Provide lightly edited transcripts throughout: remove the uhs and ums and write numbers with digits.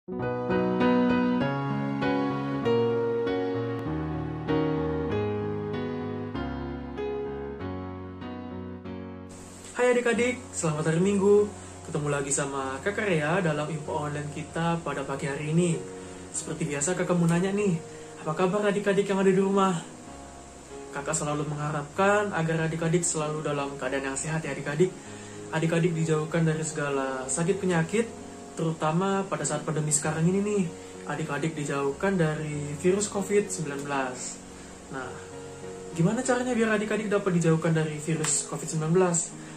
Hai adik-adik, selamat hari Minggu. Ketemu lagi sama Kakak Rea dalam info online kita pada pagi hari ini. Seperti biasa kakak mau nanya nih, apa kabar adik-adik yang ada di rumah? Kakak selalu mengharapkan agar adik-adik selalu dalam keadaan yang sehat ya adik-adik. Adik-adik dijauhkan dari segala sakit penyakit, terutama pada saat pandemi sekarang ini nih. Adik-adik dijauhkan dari virus COVID-19. Nah, gimana caranya biar adik-adik dapat dijauhkan dari virus COVID-19?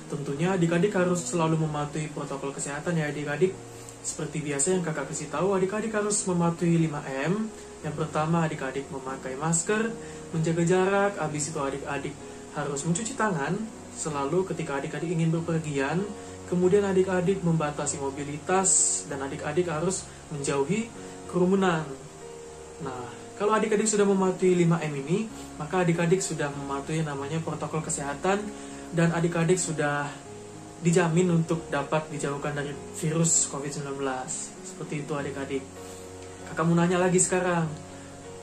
Tentunya adik-adik harus selalu mematuhi protokol kesehatan ya adik-adik. Seperti biasa yang kakak kasih tahu, adik-adik harus mematuhi 5M. Yang pertama, adik-adik memakai masker, menjaga jarak. Habis itu adik-adik harus mencuci tangan selalu ketika adik-adik ingin bepergian. Kemudian adik-adik membatasi mobilitas dan adik-adik harus menjauhi kerumunan. Nah, kalau adik-adik sudah mematuhi 5M ini, maka adik-adik sudah mematuhi namanya protokol kesehatan dan adik-adik sudah dijamin untuk dapat dijauhkan dari virus COVID-19. Seperti itu adik-adik. Kakak mau nanya lagi sekarang,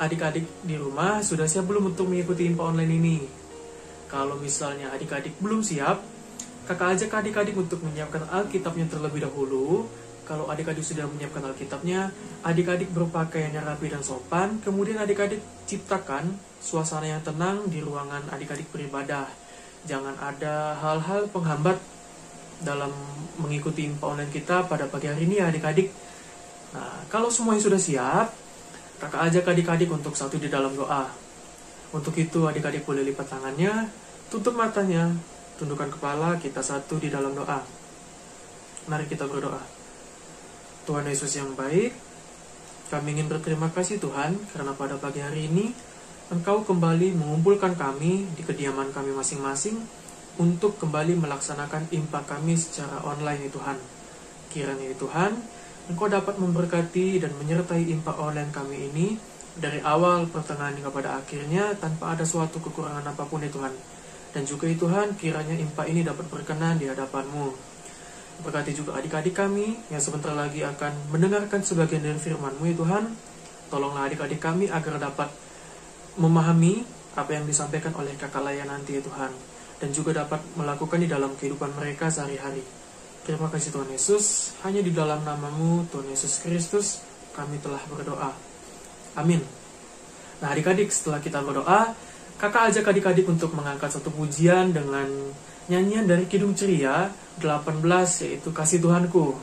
adik-adik di rumah sudah siap belum untuk mengikuti info online ini? Kalau misalnya adik-adik belum siap, kakak ajak adik-adik untuk menyiapkan Alkitabnya terlebih dahulu. Kalau adik-adik sudah menyiapkan Alkitabnya, adik-adik berpakaian yang rapi dan sopan, kemudian adik-adik ciptakan suasana yang tenang di ruangan adik-adik beribadah. Jangan ada hal-hal penghambat dalam mengikuti info online kita pada pagi hari ini ya adik-adik. Nah, kalau semuanya sudah siap, kakak ajak adik-adik untuk satu di dalam doa. Untuk itu adik-adik boleh lipat tangannya, tutup matanya, tundukkan kepala, kita satu di dalam doa. Mari kita berdoa. Tuhan Yesus yang baik, kami ingin berterima kasih Tuhan karena pada pagi hari ini Engkau kembali mengumpulkan kami di kediaman kami masing-masing untuk kembali melaksanakan impak kami secara online ya Tuhan. Kiranya ya Tuhan, Engkau dapat memberkati dan menyertai impak online kami ini dari awal, pertengahan hingga pada akhirnya tanpa ada suatu kekurangan apapun ya Tuhan. Dan juga ya Tuhan, kiranya impak ini dapat berkenan di hadapan-Mu. Berkati juga adik-adik kami yang sebentar lagi akan mendengarkan sebagian dari firman-Mu ya Tuhan. Tolonglah adik-adik kami agar dapat memahami apa yang disampaikan oleh kakak Laya nanti ya Tuhan. Dan juga dapat melakukan di dalam kehidupan mereka sehari-hari. Terima kasih Tuhan Yesus, hanya di dalam nama-Mu Tuhan Yesus Kristus kami telah berdoa. Amin. Nah adik-adik, setelah kita berdoa, kakak ajak adik-adik untuk mengangkat satu pujian dengan nyanyian dari Kidung Ceria 18, yaitu Kasih Tuhanku.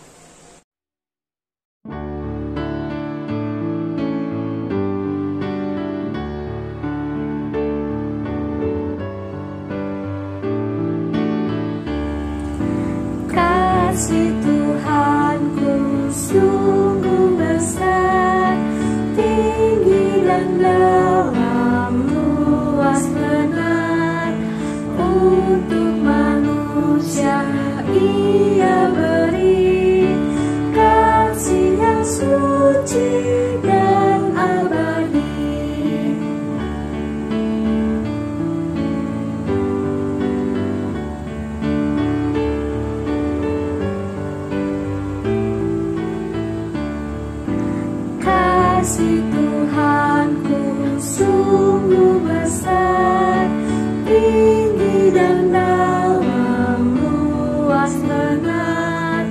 Kasih Tuhanku sungguh besar, tinggi dan dalam, luas benar. Untuk manusia Ia beri kasih yang suci dan abadi. Kasih Tuhanku sungguh besar, tinggi dan dalam, luas benar.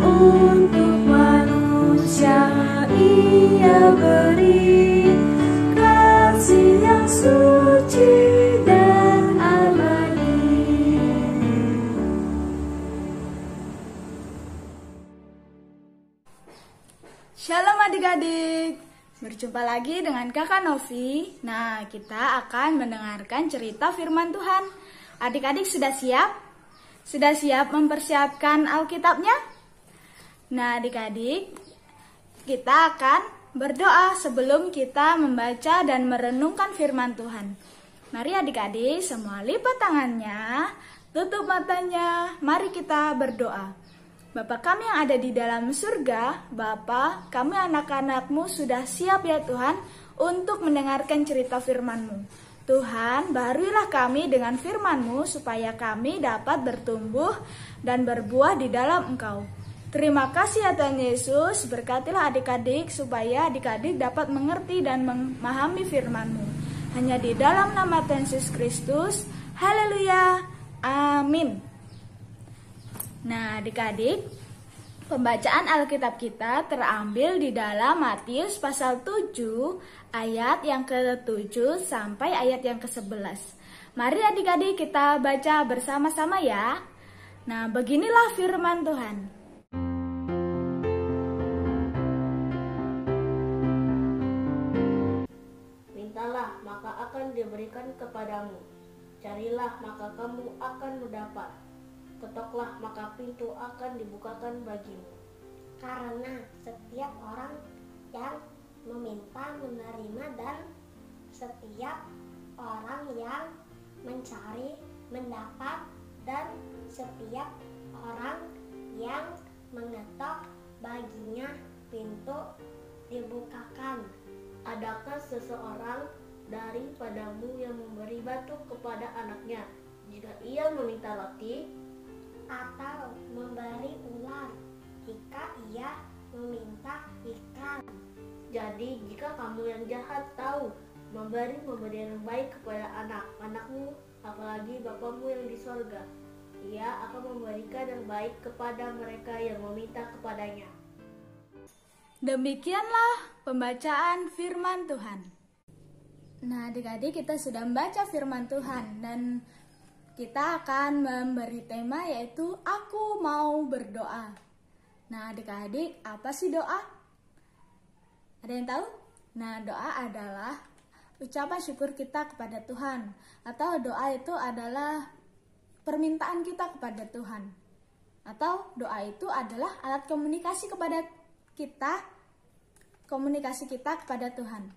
Untuk manusia Ia beri kasih yang suci dan abadi. Shalom adik-adik, berjumpa lagi dengan kakak Novi. Nah, kita akan mendengarkan cerita firman Tuhan. Adik-adik sudah siap? Sudah siap mempersiapkan Alkitabnya? Nah adik-adik, kita akan berdoa sebelum kita membaca dan merenungkan firman Tuhan. Mari adik-adik semua lipat tangannya, tutup matanya, mari kita berdoa. Bapa kami yang ada di dalam surga, Bapa, kami anak-anak-Mu sudah siap ya Tuhan untuk mendengarkan cerita firman-Mu. Tuhan, baruilah kami dengan firman-Mu supaya kami dapat bertumbuh dan berbuah di dalam Engkau. Terima kasih ya Tuhan Yesus, berkatilah adik-adik supaya adik-adik dapat mengerti dan memahami firman-Mu. Hanya di dalam nama Tuhan Yesus Kristus, haleluya, amin. Nah adik-adik, pembacaan Alkitab kita terambil di dalam Matius pasal 7 ayat yang ke-7 sampai ayat yang ke-11. Mari adik-adik kita baca bersama-sama ya. Nah beginilah firman Tuhan. Mintalah, maka akan diberikan kepadamu. Carilah, maka kamu akan mendapat. Ketoklah, maka pintu akan dibukakan bagimu. Karena setiap orang yang meminta menerima, dan setiap orang yang mencari mendapat, dan setiap orang yang mengetok baginya pintu dibukakan. Adakah seseorang daripadamu yang memberi batu kepada anaknya jika ia meminta roti? Atau memberi ular jika ia meminta ikan? Jadi jika kamu yang jahat tahu memberi pemberian yang baik kepada anak-anakmu, apalagi Bapamu yang di sorga, Ia akan memberikan yang baik kepada mereka yang meminta kepadanya. Demikianlah pembacaan firman Tuhan. Nah adik-adik, kita sudah membaca firman Tuhan dan kita akan memberi tema yaitu Aku Mau Berdoa. Nah adik-adik, apa sih doa? Ada yang tahu? Nah doa adalah ucapan syukur kita kepada Tuhan, atau doa itu adalah permintaan kita kepada Tuhan, atau doa itu adalah alat komunikasi kita kepada Tuhan.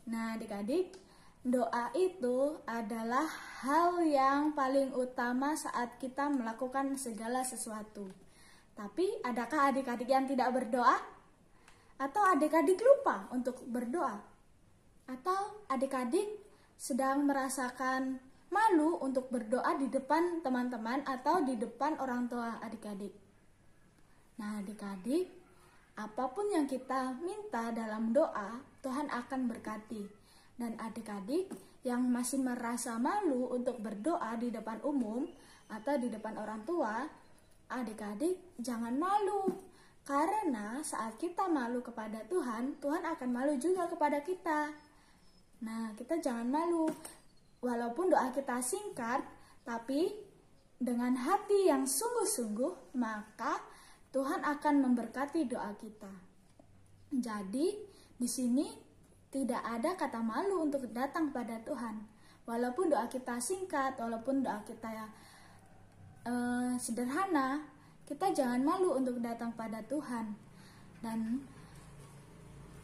Nah adik-adik, doa itu adalah hal yang paling utama saat kita melakukan segala sesuatu. Tapi adakah adik-adik yang tidak berdoa? Atau adik-adik lupa untuk berdoa? Atau adik-adik sedang merasakan malu untuk berdoa di depan teman-teman atau di depan orang tua adik-adik? Nah adik-adik, apapun yang kita minta dalam doa, Tuhan akan berkati. Dan adik-adik yang masih merasa malu untuk berdoa di depan umum atau di depan orang tua, adik-adik jangan malu. Karena saat kita malu kepada Tuhan, Tuhan akan malu juga kepada kita. Nah, kita jangan malu. Walaupun doa kita singkat, tapi dengan hati yang sungguh-sungguh, maka Tuhan akan memberkati doa kita. Jadi, di sini tidak ada kata malu untuk datang pada Tuhan. Walaupun doa kita singkat, walaupun doa kita sederhana, kita jangan malu untuk datang pada Tuhan. Dan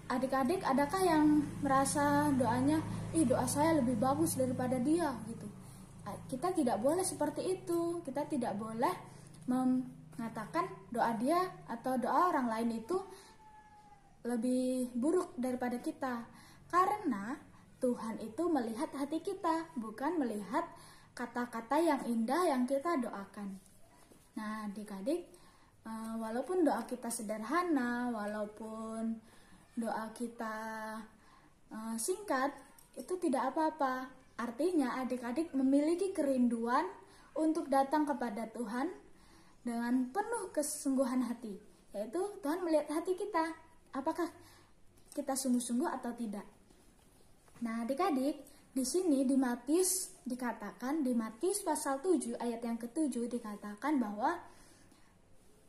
adik-adik, adakah yang merasa doanya, doa saya lebih bagus daripada dia gitu? Kita tidak boleh seperti itu. Kita tidak boleh mengatakan doa dia atau doa orang lain itu lebih buruk daripada kita. Karena Tuhan itu melihat hati kita, bukan melihat kata-kata yang indah yang kita doakan. Nah adik-adik, walaupun doa kita sederhana, walaupun doa kita singkat, itu tidak apa-apa. Artinya adik-adik memiliki kerinduan untuk datang kepada Tuhan dengan penuh kesungguhan hati. Yaitu Tuhan melihat hati kita, apakah kita sungguh-sungguh atau tidak. Nah adik-adik, di sini di Matius dikatakan, di Matius pasal 7 ayat yang ke-7 dikatakan bahwa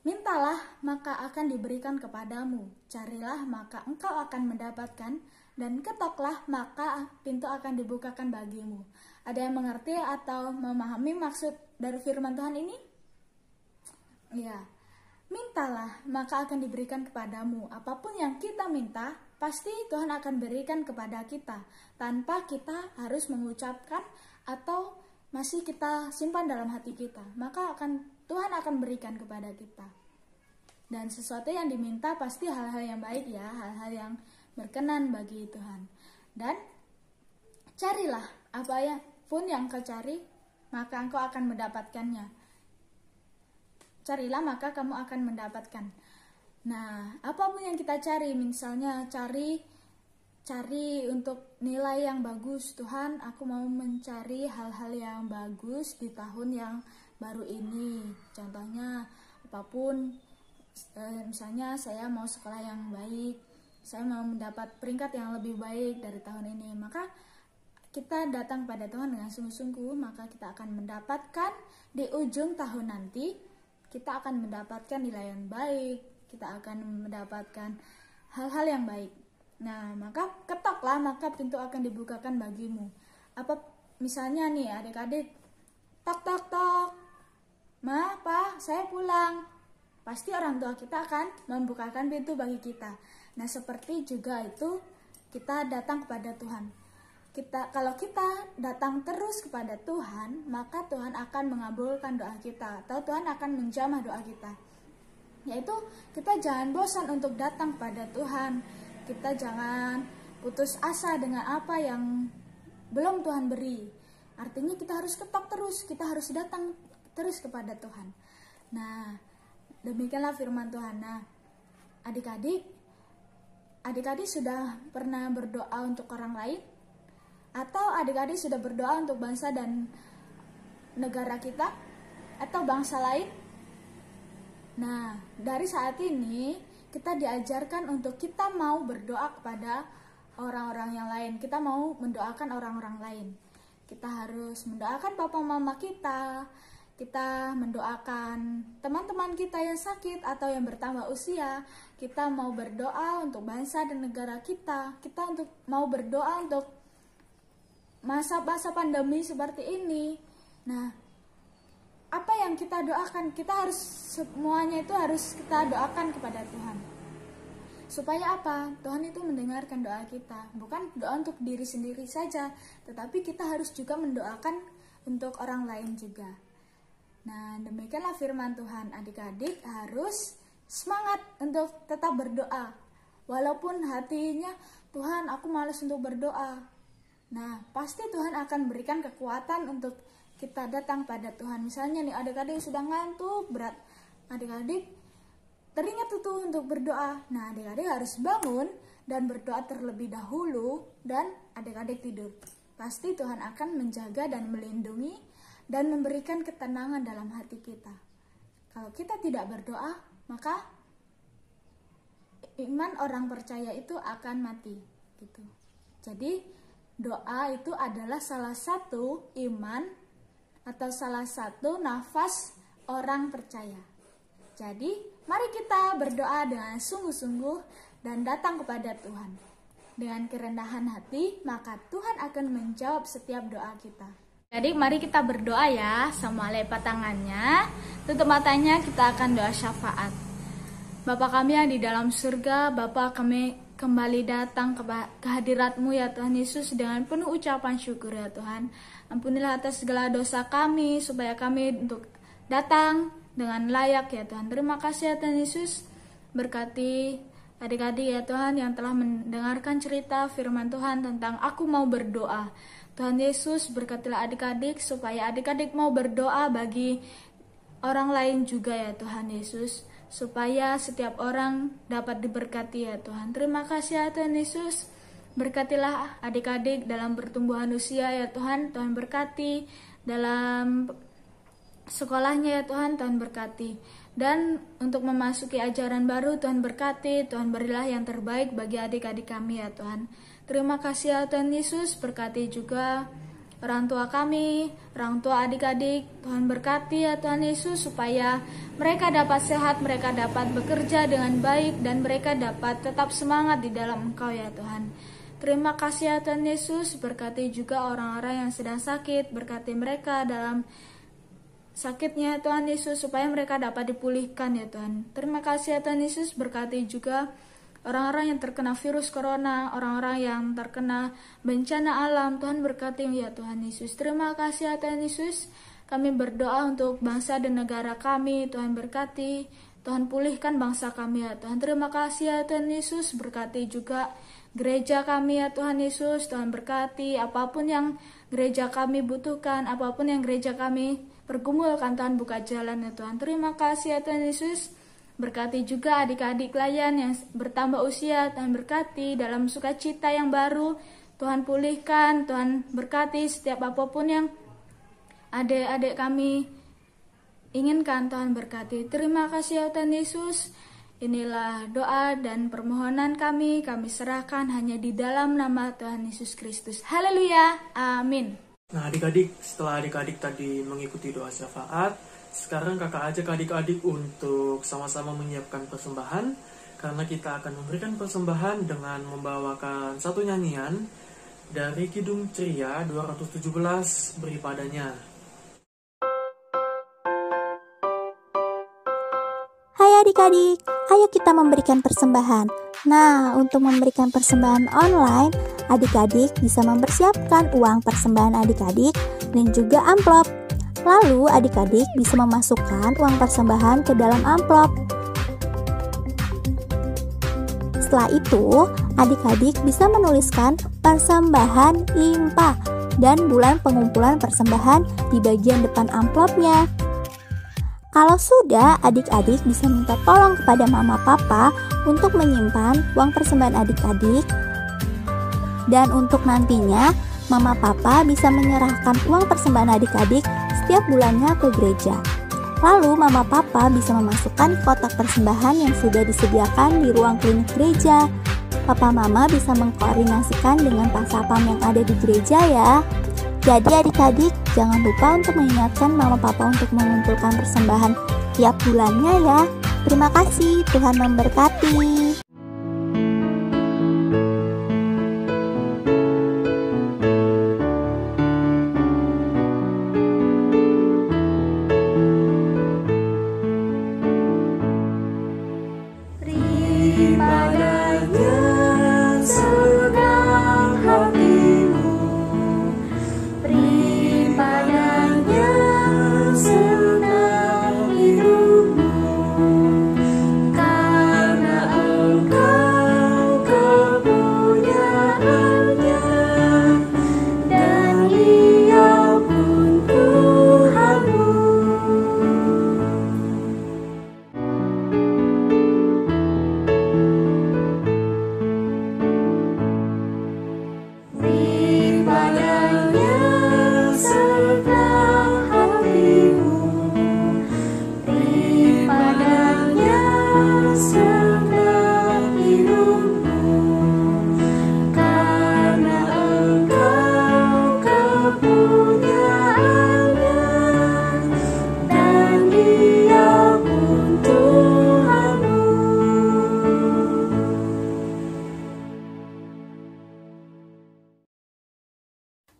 mintalah maka akan diberikan kepadamu, carilah maka engkau akan mendapatkan, dan ketoklah maka pintu akan dibukakan bagimu. Ada yang mengerti atau memahami maksud dari firman Tuhan ini? Ya, mintalah maka akan diberikan kepadamu. Apapun yang kita minta, pasti Tuhan akan berikan kepada kita, tanpa kita harus mengucapkan atau masih kita simpan dalam hati kita. Maka Tuhan akan berikan kepada kita. Dan sesuatu yang diminta pasti hal-hal yang baik ya, hal-hal yang berkenan bagi Tuhan. Dan carilah apa pun yang kau cari, maka engkau akan mendapatkannya. carilah maka kamu akan mendapatkan. Nah, apapun yang kita cari, misalnya cari untuk nilai yang bagus. Tuhan, aku mau mencari hal-hal yang bagus di tahun yang baru ini. Contohnya apapun, misalnya saya mau sekolah yang baik, saya mau mendapat peringkat yang lebih baik dari tahun ini. Maka kita datang pada Tuhan dengan sungguh-sungguh, maka kita akan mendapatkan di ujung tahun nanti, kita akan mendapatkan nilai yang baik, kita akan mendapatkan hal-hal yang baik. Nah, maka ketoklah, maka pintu akan dibukakan bagimu. Apa misalnya nih adik-adik, tok tok tok, Ma, Pa, saya pulang. Pasti orang tua kita akan membukakan pintu bagi kita. Nah, seperti juga itu kita datang kepada Tuhan. Kalau kita datang terus kepada Tuhan, maka Tuhan akan mengabulkan doa kita, atau Tuhan akan menjamah doa kita. Yaitu kita jangan bosan untuk datang pada Tuhan. Kita jangan putus asa dengan apa yang belum Tuhan beri. Artinya kita harus ketok terus, kita harus datang terus kepada Tuhan. Nah, demikianlah firman Tuhan. Nah, adik-adik sudah pernah berdoa untuk orang lain? Atau adik-adik sudah berdoa untuk bangsa dan negara kita? Atau bangsa lain? Nah, dari saat ini kita diajarkan untuk kita mau berdoa kepada orang-orang yang lain. Kita mau mendoakan orang-orang lain. Kita harus mendoakan papa mama kita. Kita mendoakan teman-teman kita yang sakit atau yang bertambah usia. Kita mau berdoa untuk bangsa dan negara kita. Kita mau berdoa untuk masa-masa pandemi seperti ini. Nah, apa yang kita doakan, kita harus semuanya itu harus kita doakan kepada Tuhan. Supaya apa? Tuhan itu mendengarkan doa kita. Bukan doa untuk diri sendiri saja, tetapi kita harus juga mendoakan untuk orang lain juga. Nah, demikianlah firman Tuhan. Adik-adik harus semangat untuk tetap berdoa. Walaupun hatinya, Tuhan aku malas untuk berdoa. Nah, pasti Tuhan akan berikan kekuatan untuk kita datang pada Tuhan. Misalnya nih adik-adik sudah ngantuk berat, adik-adik teringat itu untuk berdoa. Nah, adik-adik harus bangun dan berdoa terlebih dahulu dan adik-adik tidur. Pasti Tuhan akan menjaga dan melindungi dan memberikan ketenangan dalam hati kita. Kalau kita tidak berdoa, maka iman orang percaya itu akan mati gitu. Jadi doa itu adalah salah satu iman atau salah satu nafas orang percaya. Jadi, mari kita berdoa dengan sungguh-sungguh dan datang kepada Tuhan. Dengan kerendahan hati, maka Tuhan akan menjawab setiap doa kita. Jadi, mari kita berdoa ya, sama lipat tangannya, tutup matanya, kita akan doa syafaat. Bapa kami yang di dalam surga, Bapa kami kembali datang ke hadirat-Mu ya Tuhan Yesus dengan penuh ucapan syukur ya Tuhan. Ampunilah atas segala dosa kami supaya kami untuk datang dengan layak ya Tuhan. Terima kasih ya Tuhan Yesus. Berkati adik-adik ya Tuhan yang telah mendengarkan cerita firman Tuhan tentang aku mau berdoa. Tuhan Yesus berkatilah adik-adik supaya adik-adik mau berdoa bagi orang lain juga ya Tuhan Yesus. Supaya setiap orang dapat diberkati ya Tuhan. Terima kasih ya Tuhan Yesus. Berkatilah adik-adik dalam pertumbuhan usia ya Tuhan. Tuhan berkati dalam sekolahnya ya Tuhan. Tuhan berkati. Dan untuk memasuki ajaran baru Tuhan berkati. Tuhan berilah yang terbaik bagi adik-adik kami ya Tuhan. Terima kasih ya Tuhan Yesus. Berkati juga orang tua kami, orang tua adik-adik. Tuhan berkati ya Tuhan Yesus supaya mereka dapat sehat, mereka dapat bekerja dengan baik, dan mereka dapat tetap semangat di dalam Engkau ya Tuhan. Terima kasih ya Tuhan Yesus. Berkati juga orang-orang yang sedang sakit, berkati mereka dalam sakitnya Tuhan Yesus supaya mereka dapat dipulihkan ya Tuhan. Terima kasih ya Tuhan Yesus. Berkati juga orang-orang yang terkena virus corona, orang-orang yang terkena bencana alam. Tuhan berkati ya Tuhan Yesus. Terima kasih ya Tuhan Yesus. Kami berdoa untuk bangsa dan negara kami. Tuhan berkati, Tuhan pulihkan bangsa kami ya Tuhan. Terima kasih ya Tuhan Yesus. Berkati juga gereja kami ya Tuhan Yesus. Tuhan berkati apapun yang gereja kami butuhkan, apapun yang gereja kami bergumul kan Tuhan, buka jalan ya Tuhan. Terima kasih ya Tuhan Yesus. Berkati juga adik-adik layan yang bertambah usia, Tuhan berkati dalam sukacita yang baru. Tuhan pulihkan, Tuhan berkati setiap apapun yang adik-adik kami inginkan, Tuhan berkati. Terima kasih ya Tuhan Yesus. Inilah doa dan permohonan kami serahkan hanya di dalam nama Tuhan Yesus Kristus. Haleluya, amin. Nah adik-adik, setelah adik-adik tadi mengikuti doa syafaat, sekarang kakak ajak adik-adik untuk sama-sama menyiapkan persembahan, karena kita akan memberikan persembahan dengan membawakan satu nyanyian dari Kidung Ceria 217 Beri Padanya. Hai adik-adik, ayo kita memberikan persembahan. Nah, untuk memberikan persembahan online, adik-adik bisa mempersiapkan uang persembahan adik-adik dan juga amplop. Lalu adik-adik bisa memasukkan uang persembahan ke dalam amplop. Setelah itu, adik-adik bisa menuliskan persembahan IMPA dan bulan pengumpulan persembahan di bagian depan amplopnya. Kalau sudah, adik-adik bisa minta tolong kepada mama papa untuk menyimpan uang persembahan adik-adik. Dan untuk nantinya, mama papa bisa menyerahkan uang persembahan adik-adik setiap bulannya ke gereja. Lalu mama papa bisa memasukkan kotak persembahan yang sudah disediakan di ruang klinik gereja. Papa mama bisa mengkoordinasikan dengan Pak Sapam yang ada di gereja ya. Jadi adik-adik jangan lupa untuk mengingatkan mama papa untuk mengumpulkan persembahan tiap bulannya ya. Terima kasih, Tuhan memberkati.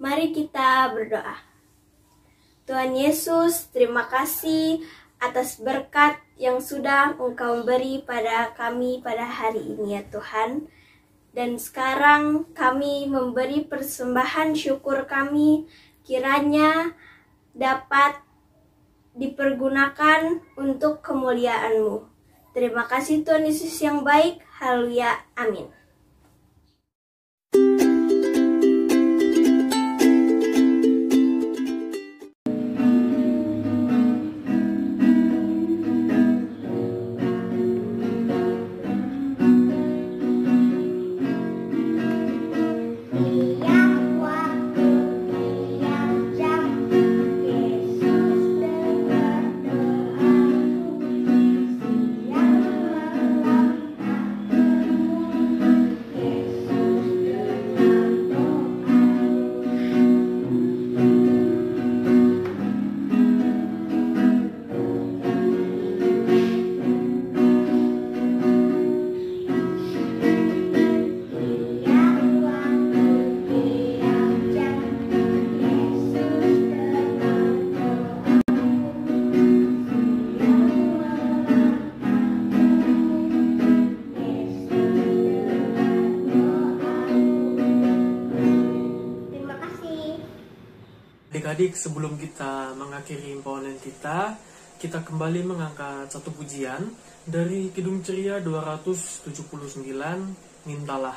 Mari kita berdoa. Tuhan Yesus, terima kasih atas berkat yang sudah Engkau beri pada kami pada hari ini ya Tuhan. Dan sekarang kami memberi persembahan syukur kami, kiranya dapat dipergunakan untuk kemuliaan-Mu. Terima kasih Tuhan Yesus yang baik. Haleluya. Amin. Adik-adik, sebelum kita mengakhiri imponan kita kembali mengangkat satu pujian dari Kidung Ceria 279, Mintalah.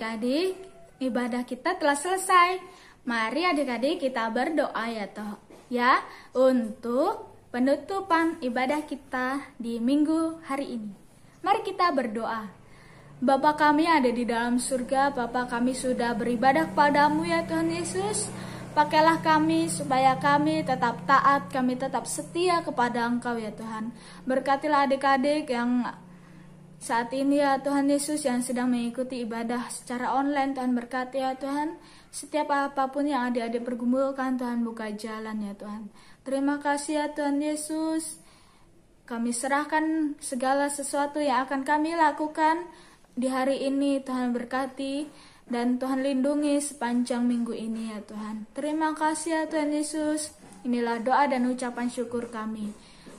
adik-adik, ibadah kita telah selesai. Mari adik-adik kita berdoa ya untuk penutupan ibadah kita di minggu hari ini. Mari kita berdoa. Bapa kami yang ada di dalam surga, Bapa kami sudah beribadah kepadamu ya Tuhan Yesus. Pakailah kami supaya kami tetap taat, kami tetap setia kepada Engkau ya Tuhan. Berkatilah adik-adik yang saat ini ya Tuhan Yesus yang sedang mengikuti ibadah secara online. Tuhan berkati ya Tuhan. Setiap apapun yang adik-adik pergumulkan, Tuhan buka jalan ya Tuhan. Terima kasih ya Tuhan Yesus. Kami serahkan segala sesuatu yang akan kami lakukan di hari ini. Tuhan berkati dan Tuhan lindungi sepanjang minggu ini ya Tuhan. Terima kasih ya Tuhan Yesus. Inilah doa dan ucapan syukur kami.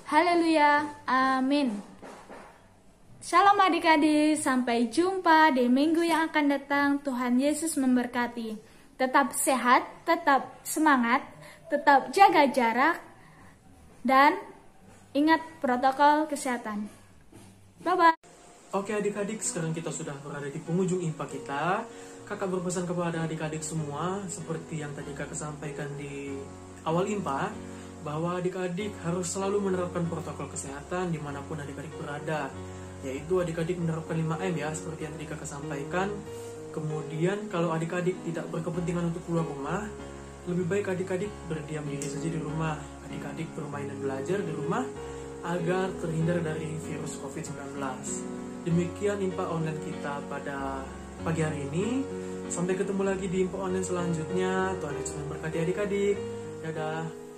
Haleluya. Amin. Shalom adik-adik. Sampai jumpa di minggu yang akan datang. Tuhan Yesus memberkati. Tetap sehat, tetap semangat, tetap jaga jarak, dan ingat protokol kesehatan. Bye-bye. Oke adik-adik, sekarang kita sudah berada di penghujung IMPA kita. Kakak berpesan kepada adik-adik semua, seperti yang tadi kakak sampaikan di awal IMPA, bahwa adik-adik harus selalu menerapkan protokol kesehatan dimanapun adik-adik berada. Yaitu adik-adik menerapkan 5M ya, seperti yang tadi kakak sampaikan. Kemudian kalau adik-adik tidak berkepentingan untuk keluar rumah, lebih baik adik-adik berdiam diri saja di rumah. Adik-adik bermain dan belajar di rumah agar terhindar dari virus COVID-19. Demikian IMPA online kita pada pagi hari ini. Sampai ketemu lagi di IMPA online selanjutnya. Tuhan Yesus memberkati adik-adik. Dadah.